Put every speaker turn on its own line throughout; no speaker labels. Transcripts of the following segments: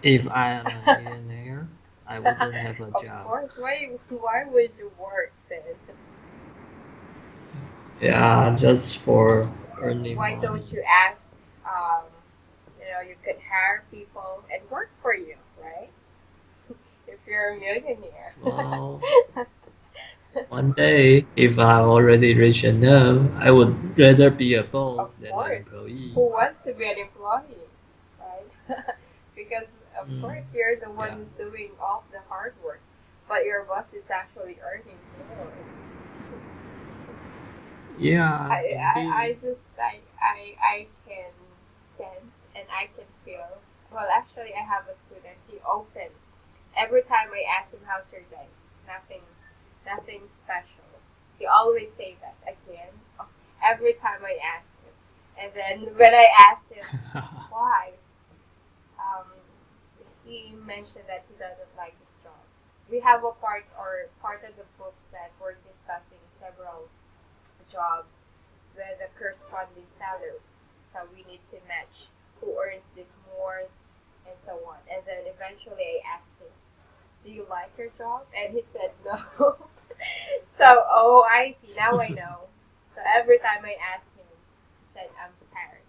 If I am a millionaire, I wouldn't have a
Of
job.
course. Why would you work then?
Yeah, just for earning
Why don't
money.
you ask? Um, you could hire people and work for you, right? If you're a millionaire.
Well, one day, if I'm already rich enough, I would rather be a
Of
boss than an
course.
employee.
Who wants to be an employee, right? Because of
Mm,
course you're the one
yeah.
who's doing all the hard work, but your boss is actually earning more.
Yeah, indeed.
I can sense and I can feel. Well, actually, I have a student. He opened every time I ask him how's your day. Nothing, nothing special. He always say that again. Every time I ask him, and then when I asked him why, um, he mentioned that he doesn't like his job. We have a part of the book that we're discussing several jobs with the corresponding salaries. So we need to match who earns this more and so on. And then eventually I asked him, do you like your job? And he said no. So, oh, I see. Now I know. So every time I asked him, he said, I'm tired.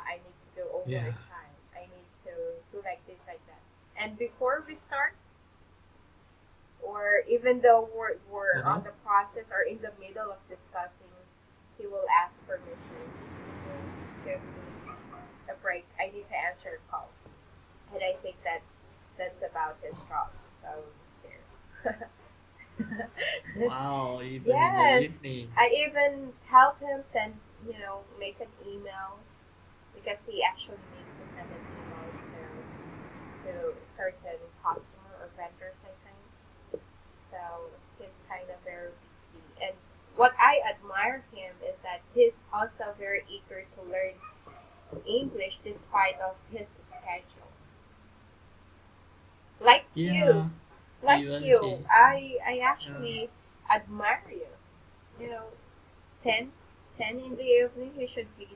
I need to do
Yeah.
overtime. I need to do like this, like that. And before we start, or even though we're
Uh-huh.
on the process or in the middle of discussing, he will ask permission. Give me a break. I need to answer a call, and I think that's about his job. So there.
Wow, even in the
Yes,
evening.
I even help him send, make an email because he actually needs to send an email to certain customer or vendors, I think. So he's kind of very busy. And what I admire him is that he's also very eager to learn English despite of his schedule. Like you,
Yeah,
like
even
you,
he.
I
Yeah.
actually admire you. You know, 10, 10 in the evening, you should be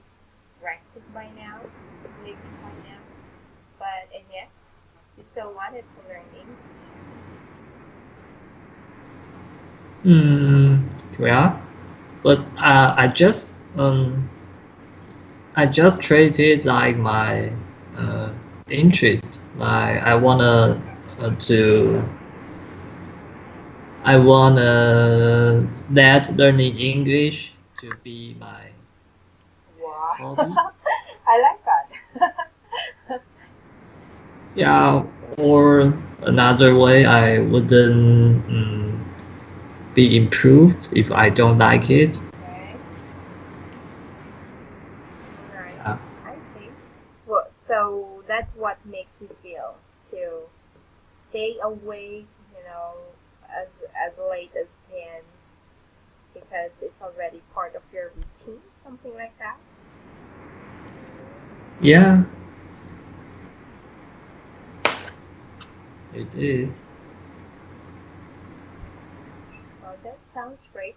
resting by now, sleeping by now. But and yet, you still wanted to learn English.
Mm, yeah, but I just treat it like my uh, interest. My I wanna that learning English to be my
Wow,
hobby.
I like that.
Yeah, or another way, I wouldn't be improved if I don't like it.
Okay, all right,
Yeah,
I see. Well, so that's what makes you feel to stay awake, as late as 10 because it's already part of your routine, something like that.
yeah, it is.
Well, that sounds great.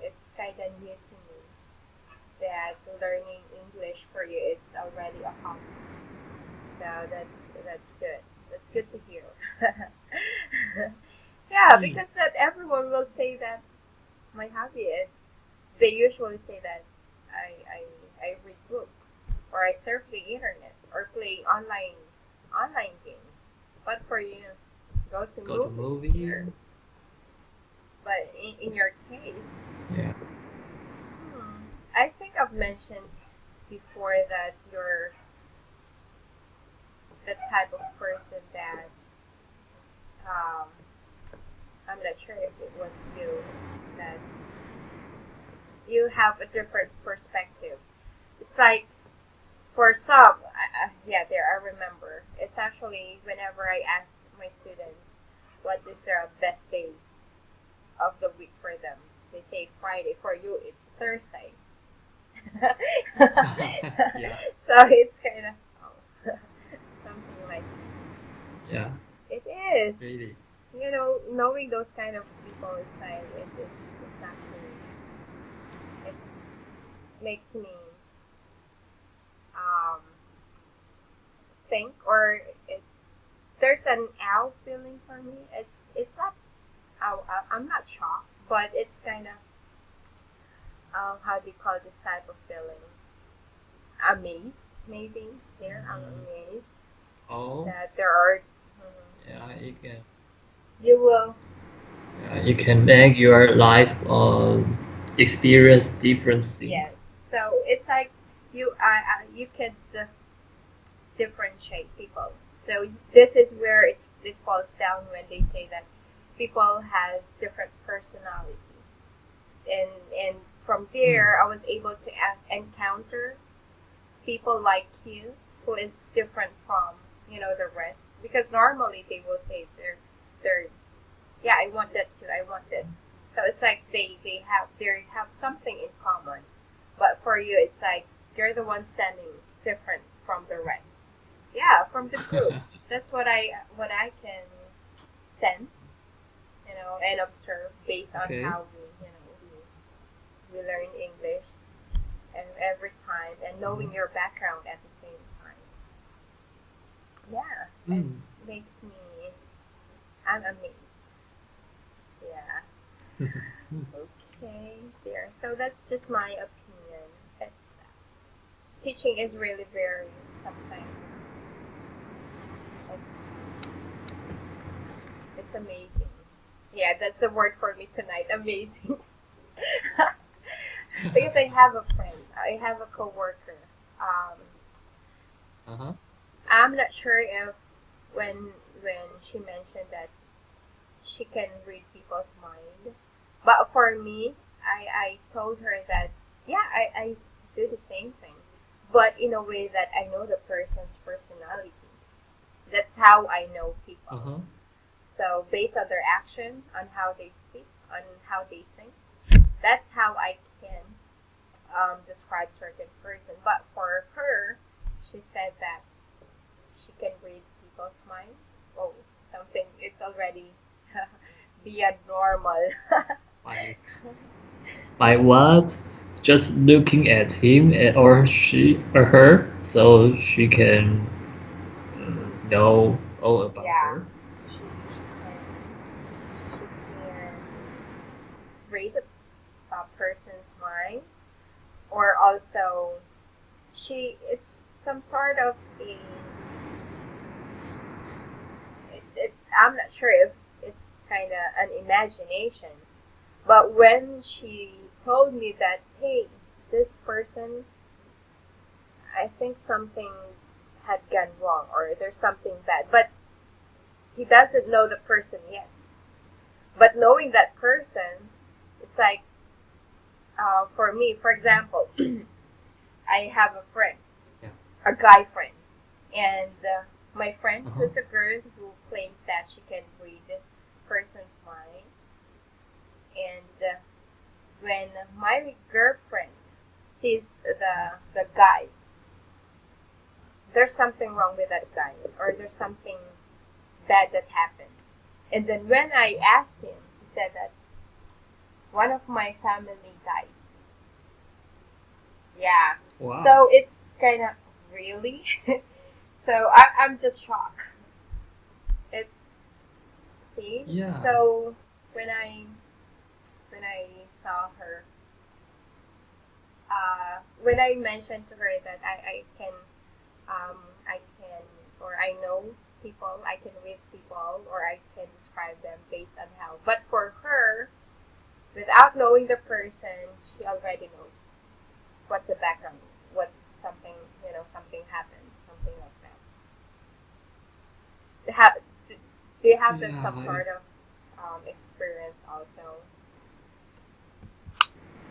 It's kind of new to me that learning English for you it's already a hobby. So that's good. That's good to hear. Yeah,
Hmm.
because not everyone will say that my hobby is. They usually say that I I read books or I surf the internet or play online games. But for you, go to
Go to
movies.
movies.
Yes. But in your case,
Yeah.
I think I've mentioned before that you're the type of person that um, I'm not sure if it was you that you have a different perspective. It's like for some, yeah, there I remember. It's actually whenever I ask my students what is their best day of the week for them, they say Friday. For you, it's Thursday. So
Yeah.
it's kind of something like
Yeah.
it is.
Really.
Knowing those kind of people inside, it's actually it makes me think, or it, there's an ow feeling for me. It's not ow. I'm not shocked, but it's kind of how do you call this type of feeling? Amazed, maybe. Here, I'm
Mm.
amazed
Oh,
that there are.
yeah,
You will,
you can make your life experience different things.
yes. So it's like you can differentiate people. So this is where it falls down when they say that people has different personality, and from
Mm.
there I was able to encounter people like you who is different from the rest, because normally they will say they're yeah, I want that too, I want this. So it's like they have something in common, but for you it's like you're the one standing different from the rest. Yeah, from the group. That's what I can sense, and observe based on
Okay.
how we learn English and every time, and
Uh-huh.
knowing your background at the same time. Yeah, it
Mm.
makes me. I'm amazed. Yeah. Okay, there. So that's just my opinion. But teaching is really very something. It's it's amazing. Yeah, that's the word for me tonight. Amazing. Because I have a friend. I have a coworker. Um,
Uh-huh.
I'm not sure if when she mentioned that she can read people's mind, but for me, I told her that yeah, I do the same thing, but in a way that I know the person's personality. That's how I know people.
Uh-huh.
So based on their action, on how they speak, on how they think, that's how I can describe certain person. But for her, she said that she can read people's mind. Oh, something. It's already beyond normal.
By by what? Just looking at him or she or her, so she can know all about
Yeah,
her.
she can read a person's mind, or also it's some sort of a I'm not sure if it's kind of an imagination, but when she told me that, hey, this person, I think something had gone wrong, or there's something bad, but he doesn't know the person yet. But knowing that person, it's like, for me, for example, I have a friend,
Yeah.
a guy friend, and my friend,
Uh-huh.
who's a girl who claims that she can read person's mind, and when my girlfriend sees the guy, there's something wrong with that guy, or there's something bad that happened. And then when I asked him, he said that one of my family died. Yeah.
Wow.
So it's kind of really. So I'm just shocked. It's see.
Yeah.
So when I when I saw her, when I mentioned to her that I can, or I know people, I can read people, or I can describe them based on how. But for her, without knowing the person, she already knows what's the background, what something, something happens, something like that. Do you have that
Yeah.
some sort of experience also?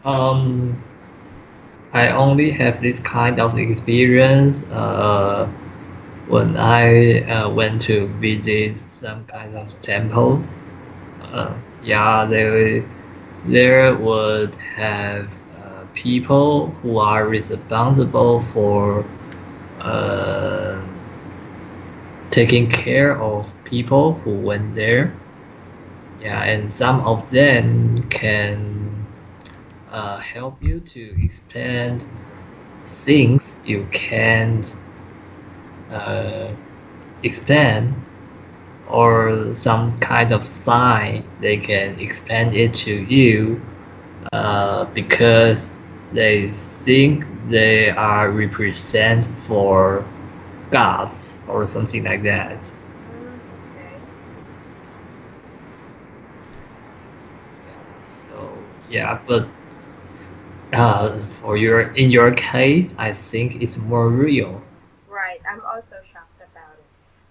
Um, I only have this kind of experience when I went to visit some kind
Okay.
of temples. Yeah, there would have people who are responsible for uh, taking care of people who went there. Yeah, and some of them can help you to explain things you can't uh, expand or some kind of sign they can expand it to you because they think they are represent for gods or something like that.
Okay.
So yeah, but for your in your case, I think it's more real.
Right. I'm also shocked about it.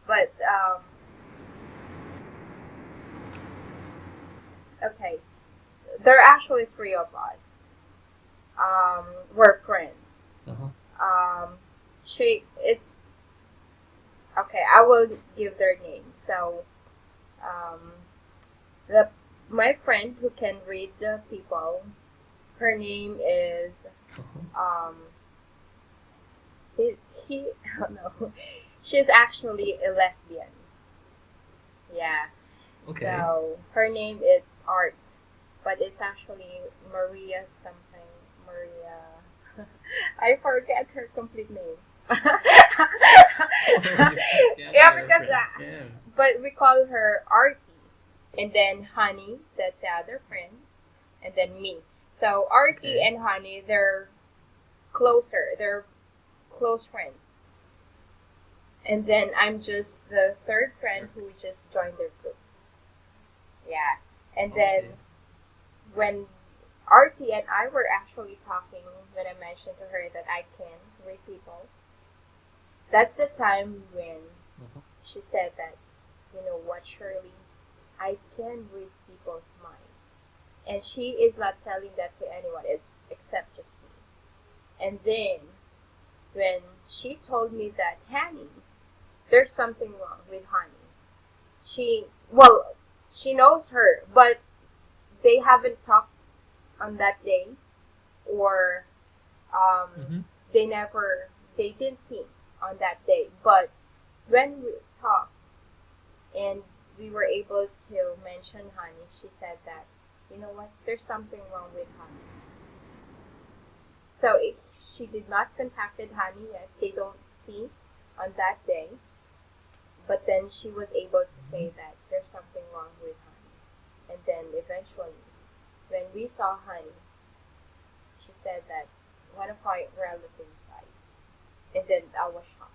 But okay, there are actually three of us. We're friends.
Uh-huh.
Um, it's okay. I will give their name. So, um, the my friend who can read the people, her name is
Uh-huh.
um, he, he oh no, she's actually a lesbian. Yeah.
Okay.
So her name is Art, but it's actually Maria something. Maria. I forget her complete name.
Oh, you forget
Yeah,
your
because
friend's name.
but we call her Artie, and then Honey, that's the other friend, and then me. So Artie
Okay.
and Honey, they're closer. They're close friends. And then I'm just the third friend who just joined their group. Yeah. And then
Okay.
when Artie and I were actually talking, when I mentioned to her that I can read people, that's the time when
Uh-huh.
she said that, you know what, Shirley, I can read people's mind. And she is not telling that to anyone, it's except just me. And then when she told me that Honey, there's something wrong with Honey. Well, she knows her, but they haven't talked on that day, or um,
Mm-hmm.
they never, they didn't see on that day. But when we talked and we were able to mention Honey, she said that, you know what, there's something wrong with Honey. So if she did not contacted Honey yet, they don't see on that day. But then she was able to
Mm-hmm.
say that there's something wrong with Honey. And then eventually, when we saw Honey, she said that one of my relatives died. And then I was shocked.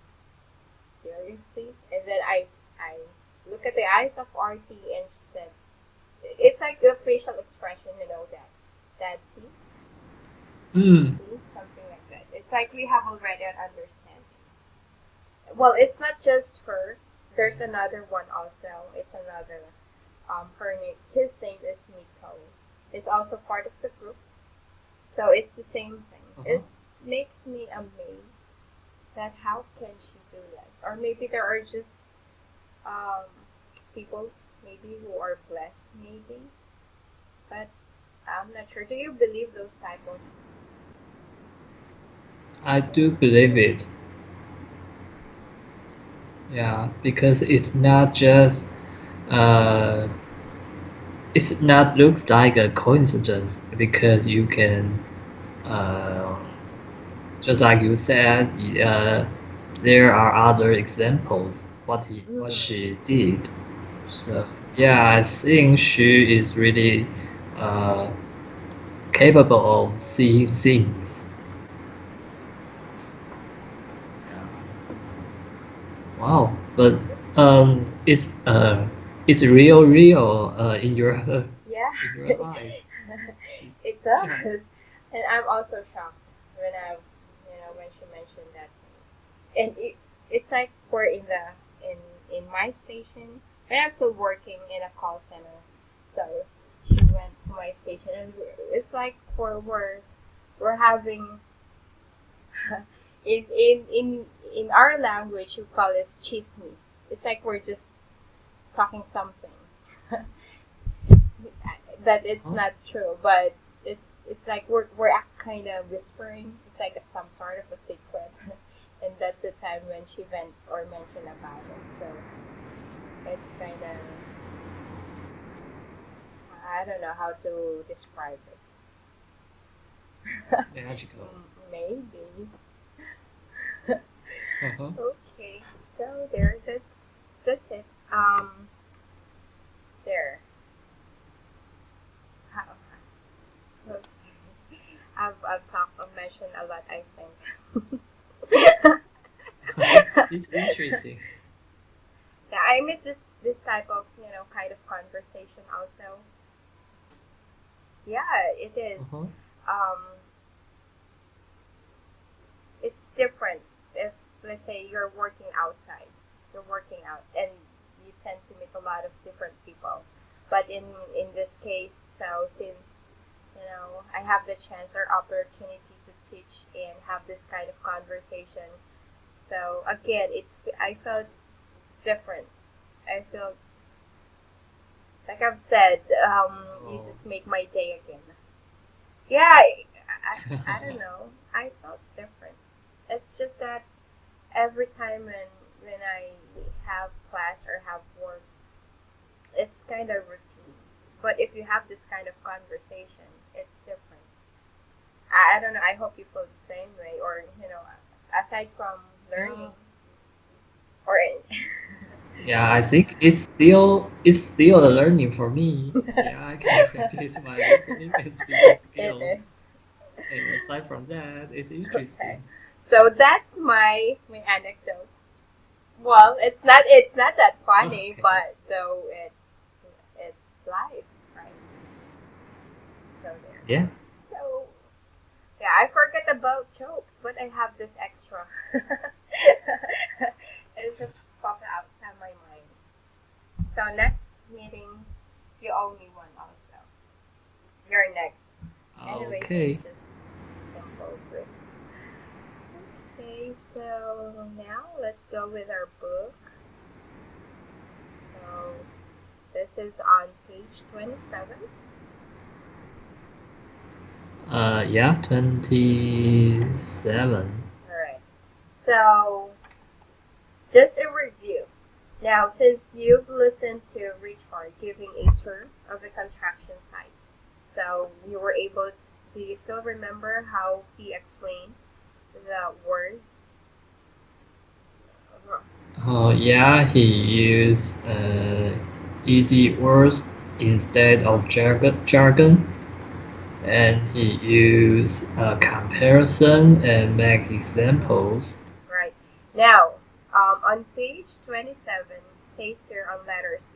Seriously? And then I look at the eyes of Artie and she said, it's like a facial expression, you know, that
Mm.
see, something like that. It's like we have already an understanding. Well, it's not just her. There's another one also. It's another, her name, his name is Miko. It's also part of the group. So it's the same thing.
Uh-huh.
It makes me amazed that how can she do that? Or maybe there are just um, people maybe who are blessed, maybe, but I'm not sure. Do you believe those type of?
I do believe it. Yeah, because uh, it's not looks like a coincidence because you can uh, just like you said, there are other examples what
Mm,
she did. So yeah, I think she is really uh, capable of seeing things. Wow, but it's real in your
yeah,
in your eyes. She's,
it
yeah.
does, and I'm also shocked when when she mentioned that to me. And it's like we're in my station, and I'm still working in a call center, so she went to my station, and it's like we're having in our language we call this chismis. It's like we're just talking something that it's
Huh?
not true, but it's like we're kind of whispering. It's like some sort of a secret, and that's the time when she went or mentioned about it. So it's kind of, I don't know how to describe it.
Magical.
Maybe.
Uh-huh.
Okay. that's it. There. How, I've talked, I've mentioned a lot, I think.
It's interesting.
Yeah, I miss this type of kind of conversation also. Yeah, it is.
Uh-huh.
Um, it's different if, let's say, you're working outside, you're working out, and you tend to meet a lot of different people. But in this case, so since I have the chance or opportunity to teach and have this kind of conversation, so again, I felt different. I felt like I've said, you
Oh.
just make my day again. Yeah, I don't know. I felt different. It's just that every time when I have class or have work, it's kind of routine. But if you have this kind of conversation, it's different. I don't know. I hope you feel the same way, or aside from
Yeah.
learning, or
Yeah, I think it's still a learning for me. Yeah, I can practice my listening and speaking
it
skills.
is.
And aside from that, it's
Okay,
interesting.
so that's my anecdote. Well, it's not that funny,
Okay.
but though it's life, right? So there.
Yeah.
So yeah, I forget about jokes, but I have this extra. It just popped out of my mind. So next meeting, you owe me one also. You're next. Anyways, it's
Okay.
just simple brief. Okay, so now let's go with our book. So this is on page 27.
Yeah, 27.
All right. So just a review. Now, since you've listened to Richard giving a tour of the construction site, so you were able, do you still remember how he explained the words?
Oh, yeah, he used easy words instead of jargon, and he used comparison and make examples.
Right. Now, on page 27, says here on letter C,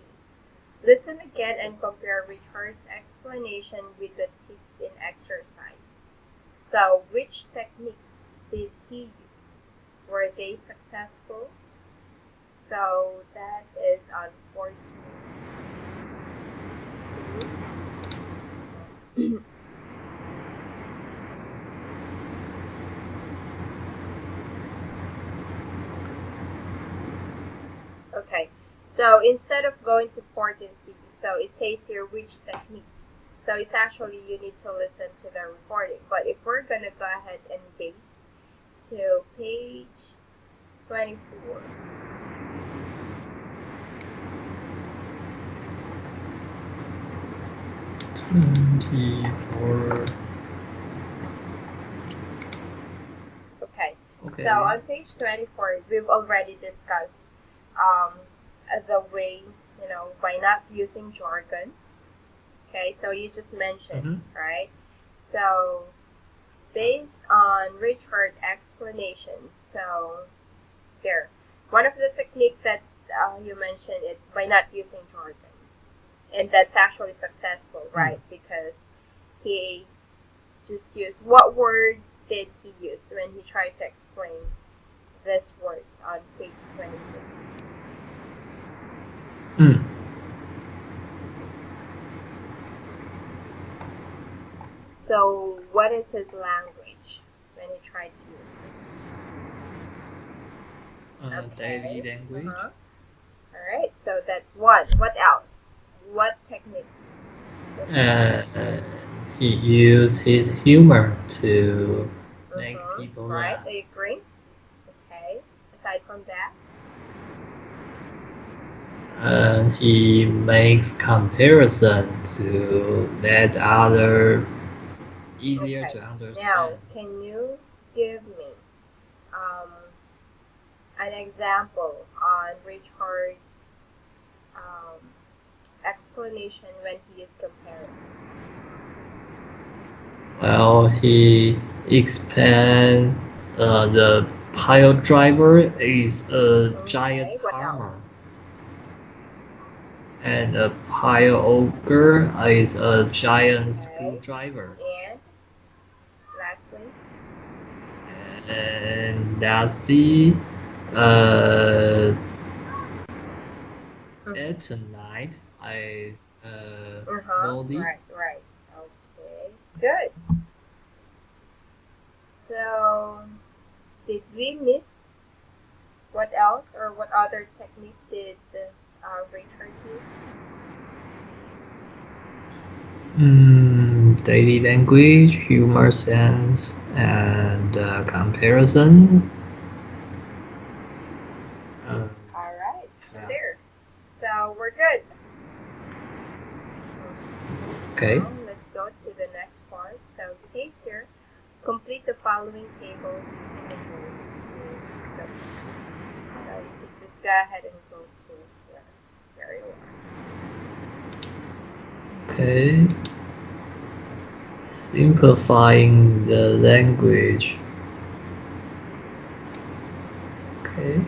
listen again and compare Richard's explanation with the tips in exercise. So, which techniques did he use? Were they successful? So, that is on 14C. Okay, so instead of going to 14C, so it says here which techniques. So it's actually you need to listen to the recording. But if we're gonna go ahead and base to page 24.
24.
Okay, so
Okay.
on page 24, we've already discussed um, the way, by not using jargon. Okay, so you just mentioned,
Mm-hmm.
right? So based on Richard's explanation, so there, one of the technique that you mentioned is by not using jargon, and that's actually successful,
Mm.
right? Because he just used, what words did he use when he tried to explain these words on page 26?
Mm.
So what is his language when he tried to use it?
Daily
Okay.
language.
Uh-huh. All right. So that's one. What else? What technique did he use?
Uh, uh, he used his humor to make
Mm-hmm.
people
Right.
laugh.
I agree. Okay. Aside from that.
He makes comparison to let other easier
Okay.
to
Now,
understand.
can you give me um, an example on Richard's um, explanation when he is comparison?
Well, he explained the pile driver is a giant
Okay, what else?
hammer, and a pile auger is a giant
Okay,
screwdriver.
and lastly,
And lastly, uh,
mm-hmm.
at night is
Uh-huh,
moldy.
right, right. Okay, good. So, did we miss what else or what other technique did Richard use?
Daily language, humor sense, and comparison. Uh,
All right, so
yeah.
there. So we're good.
Okay.
Now let's go to the next part. So it says here, complete the following table using the words in the box. So you could just go ahead and go to where you are.
Okay. Simplifying the language. Okay.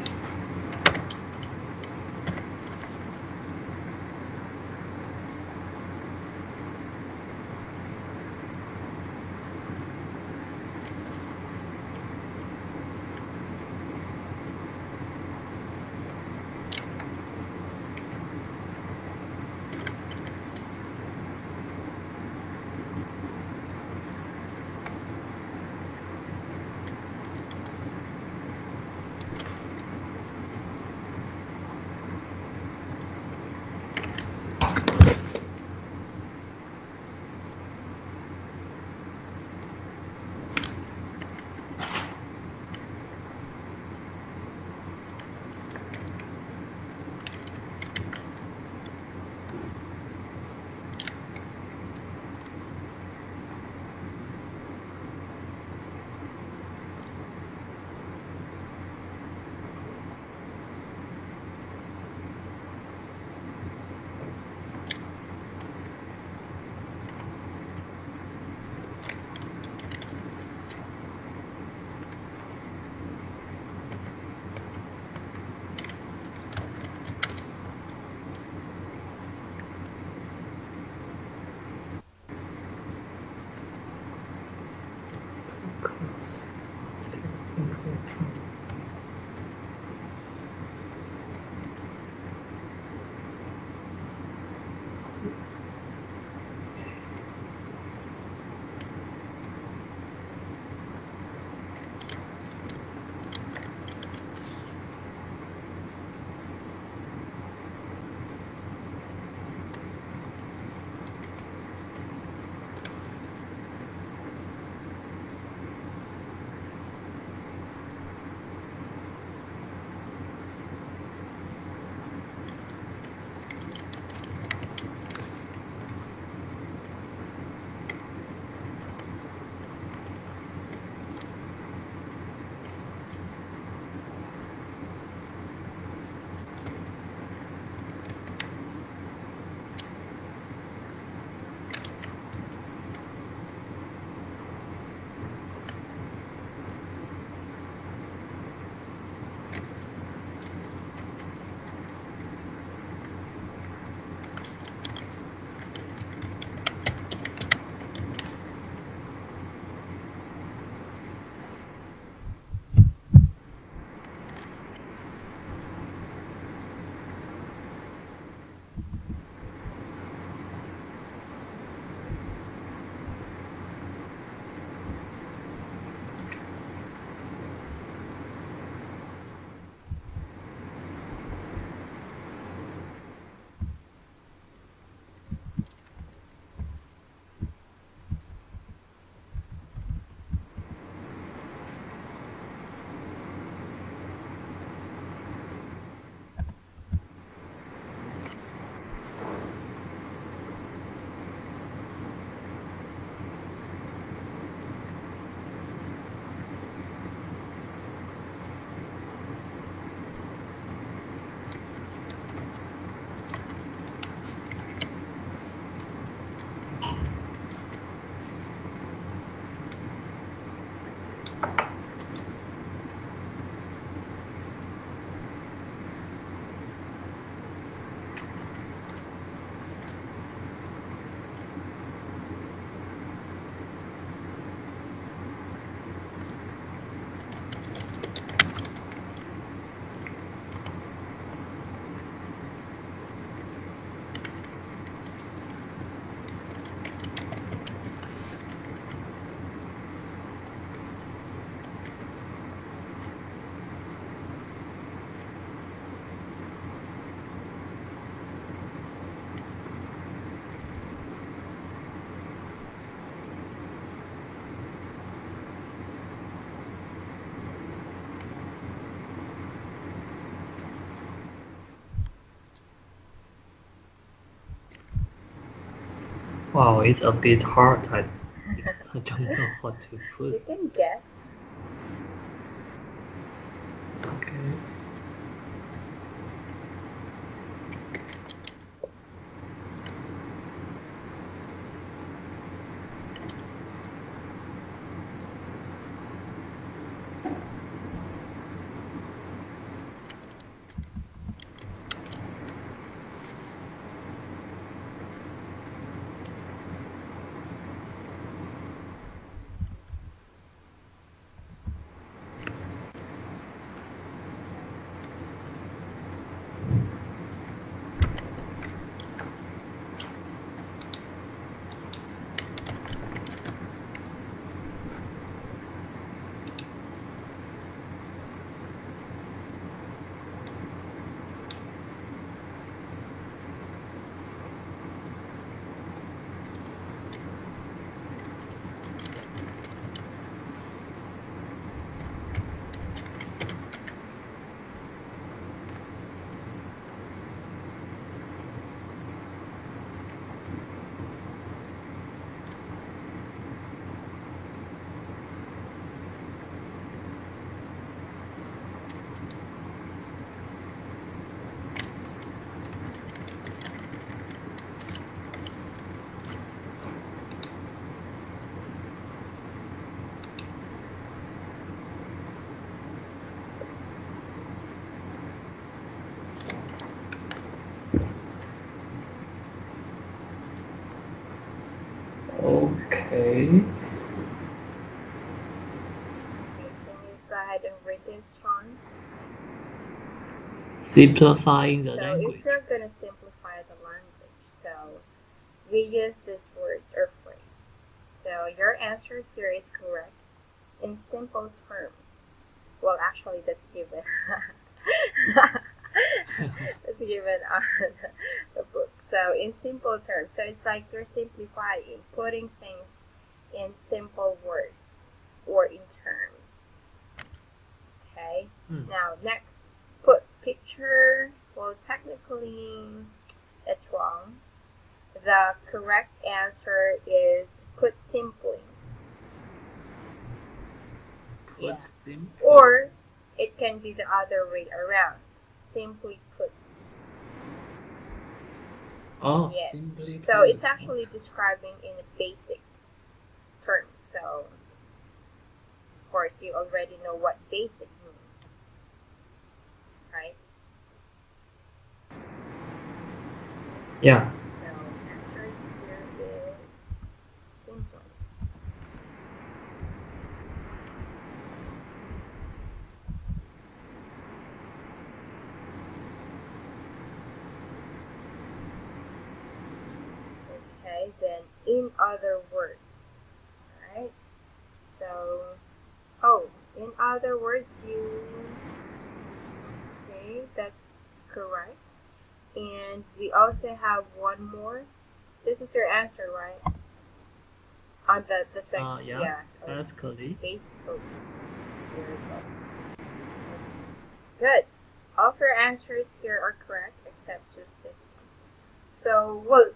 Wow, it's a bit hard. I don't know what to
You
put.
can guess.
Okay. Okay.
Okay, can you go ahead and read this, Sean? Okay,
Simplifying the
so if
language.
you're gonna simplify the language, so we use these words or phrase. So your answer here is correct in simple terms. Well, actually, that's given. That's given on the book. So in simple terms, so it's like you're simplifying, putting things in simple words or in terms. Okay.
Hmm.
Now next, put picture. Well, technically, it's wrong. The correct answer is put simply.
Put
Yeah.
simply.
Or it can be the other way around. Simply put.
Oh,
Yes.
simply
So
put.
it's actually describing in a basic terms. So of course you already know what basic means, right?
Yeah.
So answer here is simply. Okay, then in other words. Alright. So oh, in other words you okay, that's correct. And we also have one more. This is your answer, right? On the second,
Yeah.
yeah,
Basically.
basically. There we go. Good. All of your answers here are correct except just this one. So, well,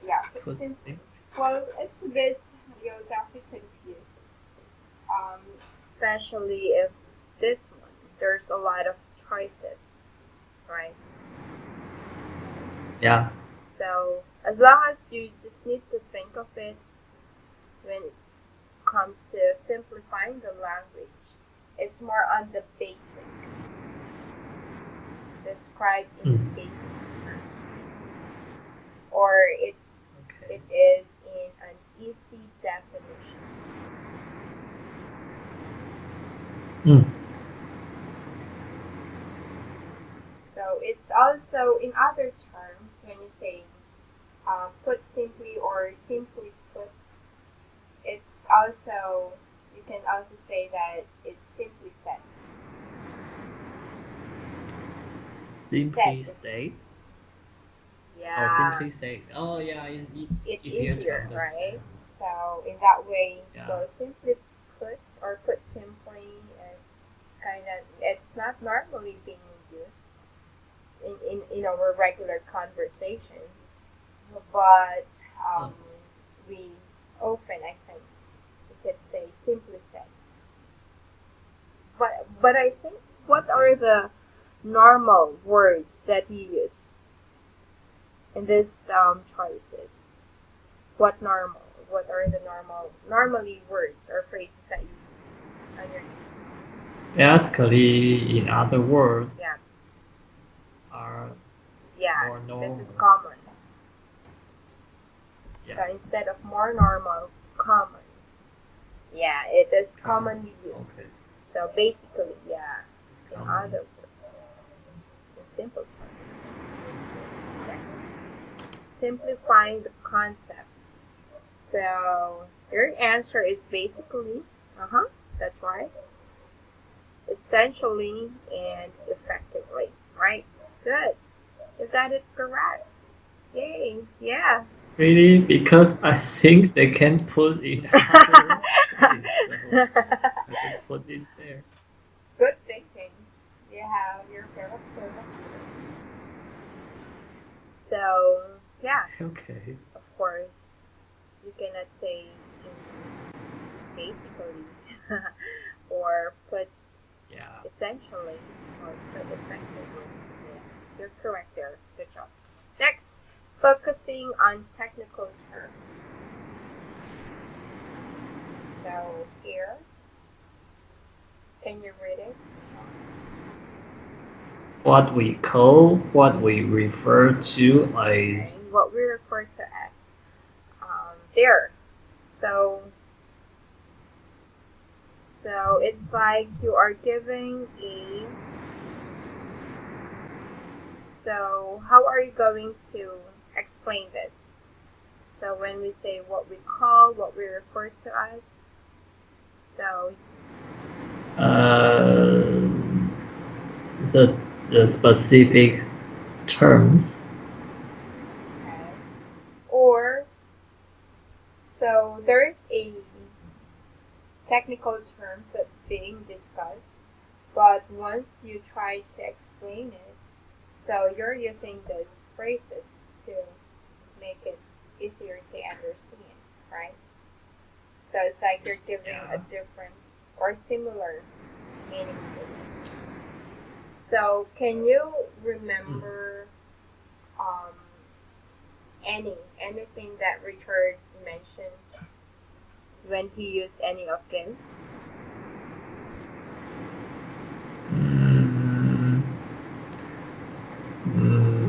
yeah, it's
Put
simple.
sim.
Well, it's a bit, you'll definitely confused. Um, Especially if this one, there's a lot of choices, right?
Yeah.
So, as long as you just need to think of it when it comes to simplifying the language, it's more on the basic, described in
Hmm.
basic terms, or
Okay.
it is in an easy definition.
Hmm.
So it's also in other terms when you say put simply or simply put. It's also you can also say that it's simply said. Said.
Simply state. Oh,
Yeah,
simply say. Oh, yeah. It's
it's
easier to
easier,
understand.
right? So in that way,
Yeah.
well, simply put or put simply, it's kind of it's not normally being used in our regular conversation, but um,
Oh.
we often, I think, we could say simply said. But I think, what are
Okay.
the normal words that you use in these choices? What normal? What are the normally words or phrases that you use on your
Basically, in other words,
yeah
are
yeah
more
this is
normal.
common.
Yeah,
So instead of more normal, common. Yeah, it is
common.
commonly used.
Okay,
So basically, yeah, in
common.
other words, in simple terms. Next, simplifying the concept. So your answer is basically, that's right, essentially and effectively, right? Good. You got it correct. Yay. Yeah.
Really, because I think they can't put in other choice, so I just put it there.
Good thinking. You're very observant. So, yeah,
Okay.
of course, you cannot say basically or put
Yeah.
essentially or put effectively. Yeah, you're correct there. Good job. Next, focusing on technical terms. So here, can you read it?
What we refer to
Okay,
as
what we refer to as there. So so it's like you are giving a. So how are you going to explain this? So when we say what we call, what we refer to as, so
uh, the specific terms.
okay, or so there is a technical terms that being discussed, but once you try to explain it, so you're using these phrases to make it easier to understand, right? So it's like you're giving a
Yeah.
different or similar meaning to it. So can you
Mm.
remember um, anything that Richard mentioned when he used any of this?
Mm,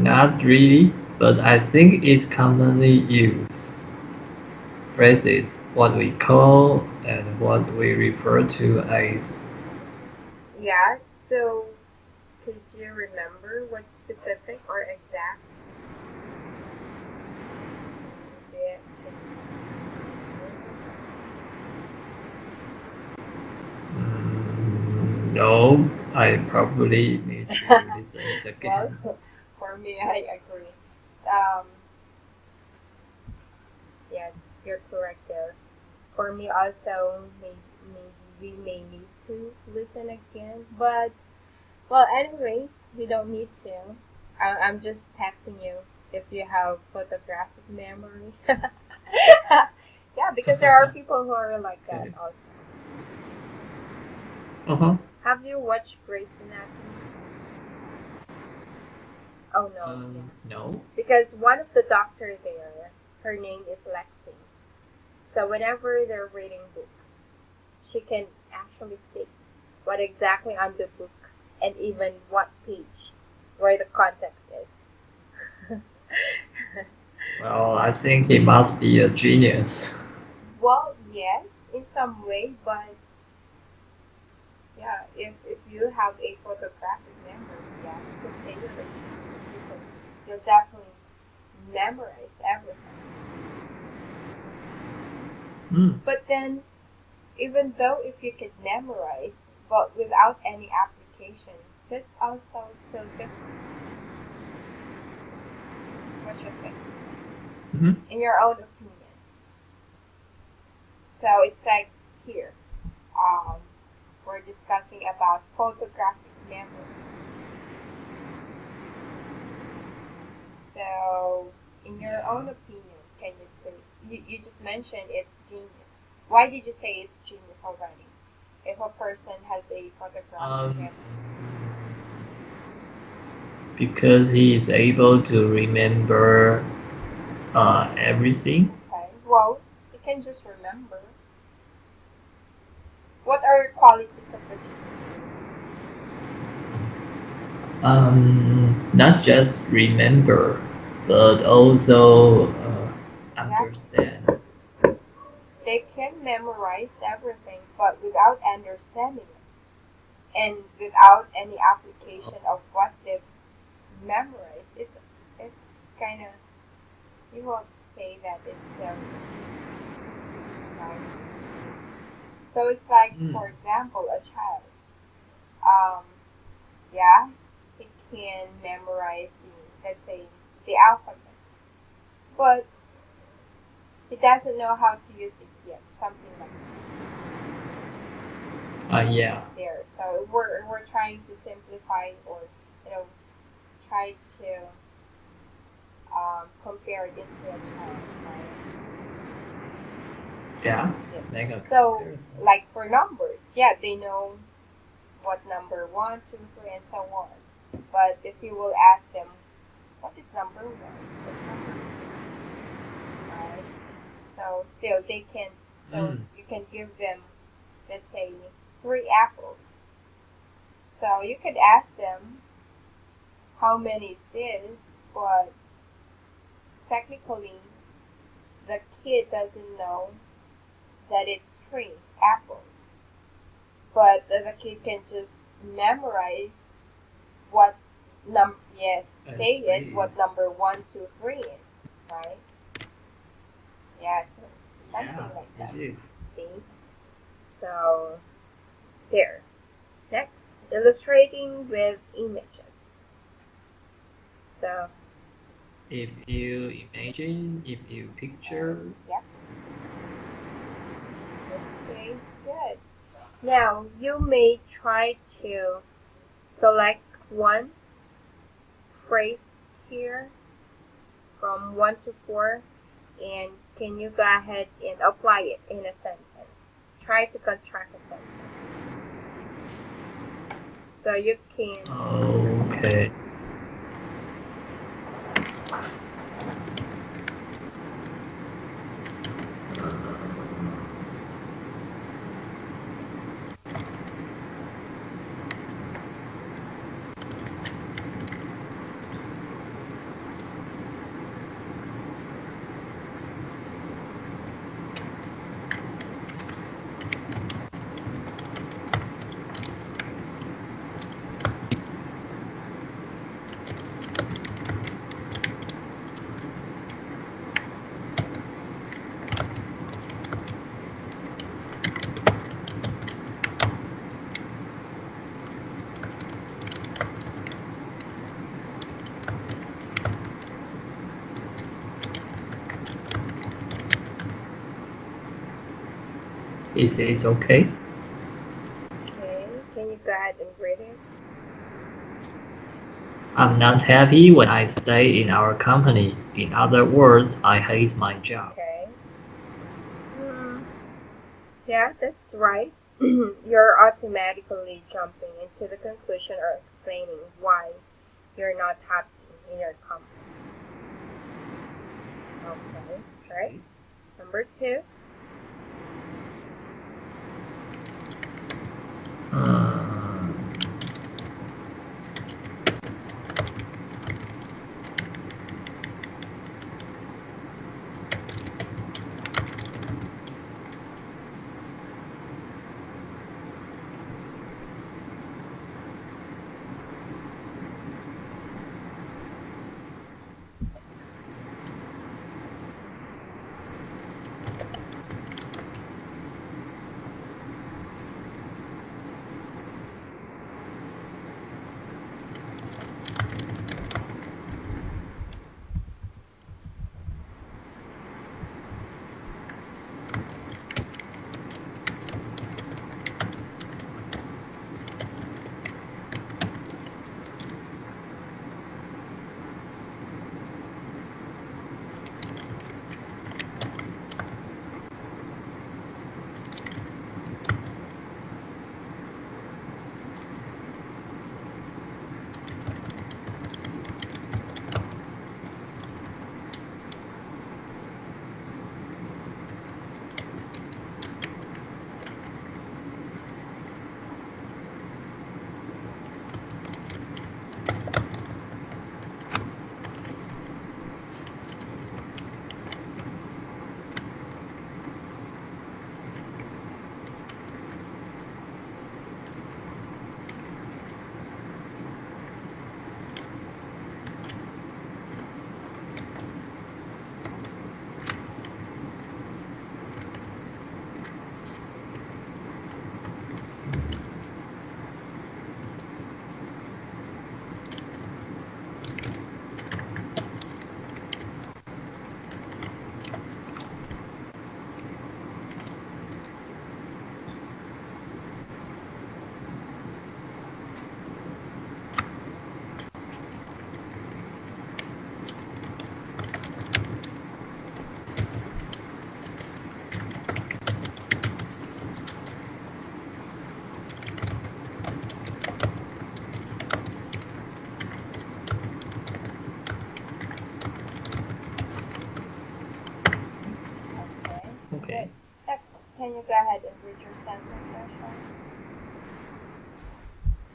not really, but I think it's commonly used phrases, what we call and what we refer to as.
Yeah. So could you remember what specific or exact? Yeah.
No, I probably need to listen it
Well,
again.
for me, I agree. Um, yeah, you're correct there. For me, also, maybe we may need to listen again. But, well, anyways, we don't need to. I'm just testing you if you have photographic memory. Yeah, because there are people who are like that
Okay.
also.
Uh-huh.
Have you watched Grey's Anatomy? Oh no, yeah.
No.
Because one of the doctor there, her name is Lexi. So whenever they're reading books, she can actually state what exactly on the book and even what page where the context is.
Well, I think he must be a genius.
Well, yes, in some way, but yeah, if you have a photographic memory, yeah, you could say you're a genius because you'll definitely memorize everything.
Hmm.
But then, even though if you could memorize, but without any application, that's also still different. What you think?
Hmm.
In your own opinion. So it's like here, um, we're discussing about photographic memory. So, in your own
Yeah.
opinion, can you say? You just mentioned it's genius. Why did you say it's genius already? If a person has a photograph with
Um,
him,
because he is able to remember everything.
okay, well, you can just remember. What are qualities of a genius?
Not just remember, but also
Exactly.
understand.
They can memorize everything, but without understanding it, and without any application of what they've memorized, it's kind of, you won't say that it's still a genius, right? So it's like,
Mm.
for example, a child. Um, yeah, he can memorize let's say, the alphabet, but he doesn't know how to use it yet. Something like
Yeah,
there. So we're trying to simplify, or you know try to compare it into a child, right?
yeah.
Yes.
Make a
So
comparison.
like for numbers, yeah, they know what number one, two, three, and so on. But if you will ask them, what is number one? What's number two? Right? So still they can. So
Mm.
you can give them, let's say, three apples. So you could ask them how many is this, but technically the kid doesn't know that it's three apples. But the kid can just memorize what yes,
I
say it,
see
what
it.
number one, two, three is, right? Yeah, so something
Yeah,
like
it
that.
is.
See? So there. Next, illustrating with images. So
If you imagine, if you picture,
yeah, okay, good. Now you may try to select one phrase here from 1 to 4, and can you go ahead and apply it in a sentence? Try to construct a sentence. So you can,
okay. Is it okay?
okay, can you go ahead and read it?
I'm not happy when I stay in our company. In other words, I hate my job.
Okay. Hmm. Yeah, that's right. You're automatically jumping into the conclusion or explaining why you're not happy in your company. Okay, right?
Okay.
Number 2.
Uh,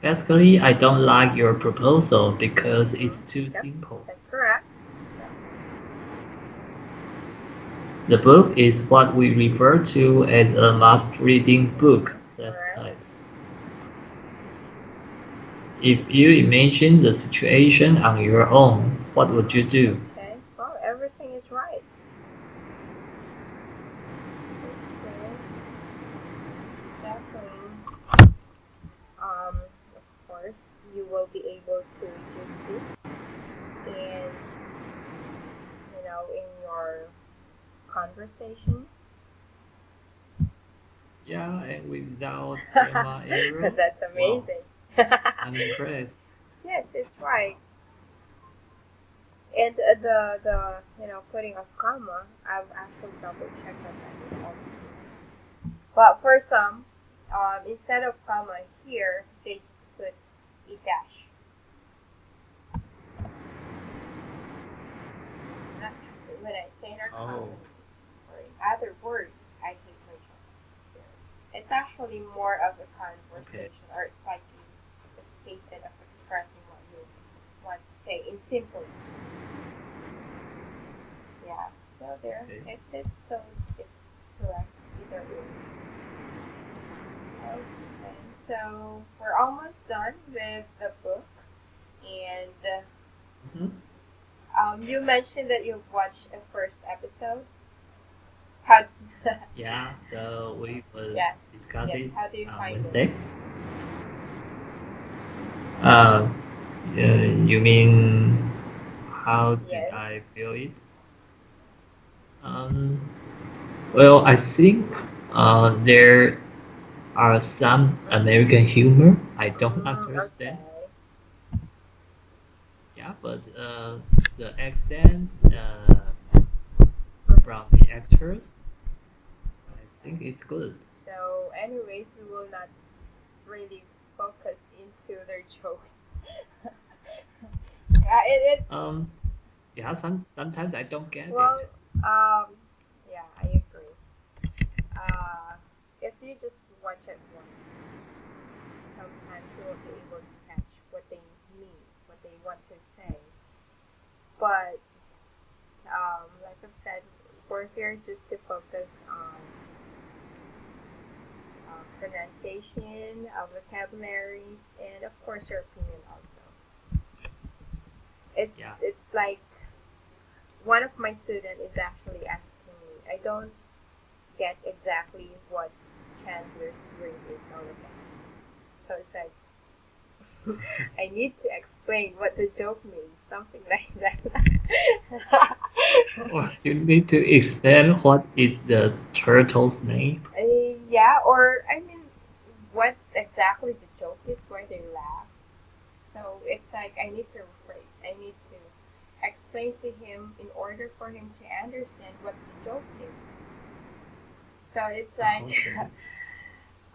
Basically, I don't like your proposal because
Mm-hmm.
it's too
Yep,
simple.
that's correct. Yes.
The book is what we refer to as a must-reading book.
All
That's
right.
nice. If you imagine the situation on your own, what would you do?
Okay. Well, everything is right. Okay. Definitely. Um, of course, you will be able to use this in, in your conversation.
Yeah, and without grammar error?
That's
Wow,
amazing.
I'm impressed.
Yes, it's right. And putting a comma, I've actually double checked on that. It's also true. But for some, instead of comma here, they just put a dash. Not when I say in our
Oh,
comedy or in other words, I hate my job. It's actually more of a
okay.
conversation, or it's like a statement of expressing what you want to say in simple terms. Yeah. So there,
Okay.
it's still it's correct either way. Okay. So we're almost done with the book, and
Mhm.
you mentioned that you've watched a first episode. How?
Yeah, so we will
Yeah.
discuss
Yes.
it
How do you
on
find it?
Wednesday. Uh, you mean how did
Yes.
I feel it? Um, well, I think there are some American humor I don't understand.
Okay.
Yeah, but the accent from the actors, I think it's good.
So, anyways, we will not really focus into their jokes. Yeah, it
Um, yeah, sometimes I don't get it.
well, um, yeah, I agree. Uh, if you just watch it once, sometimes you will be able to catch what they mean, what they want to say. But like I've said, we're here just to focus on pronunciation, vocabularies, and of course your opinion also.
Yeah.
It's like one of my students is actually asking me. I don't get exactly what Chandler's drink is all about. So it's like I need to explain what the joke means, something like that.
Or you need to explain what is the turtle's name.
Yeah, or I mean, what exactly the joke is, why they laugh. So it's like I need to rephrase. I need to explain to him in order for him to understand what the joke is. So it's like
Okay.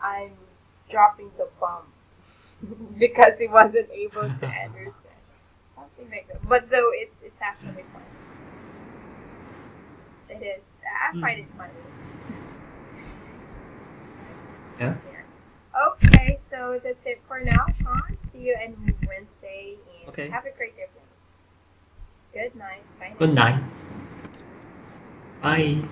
I'm dropping the bomb because he wasn't able to understand something like that. But though it's actually funny. It is. I
Hmm.
find it funny.
Yeah.
Here. Okay, so that's it for now, Sean. See you on Wednesday and
Okay.
have a great evening. Good night. Bye
Good
now.
night. Bye.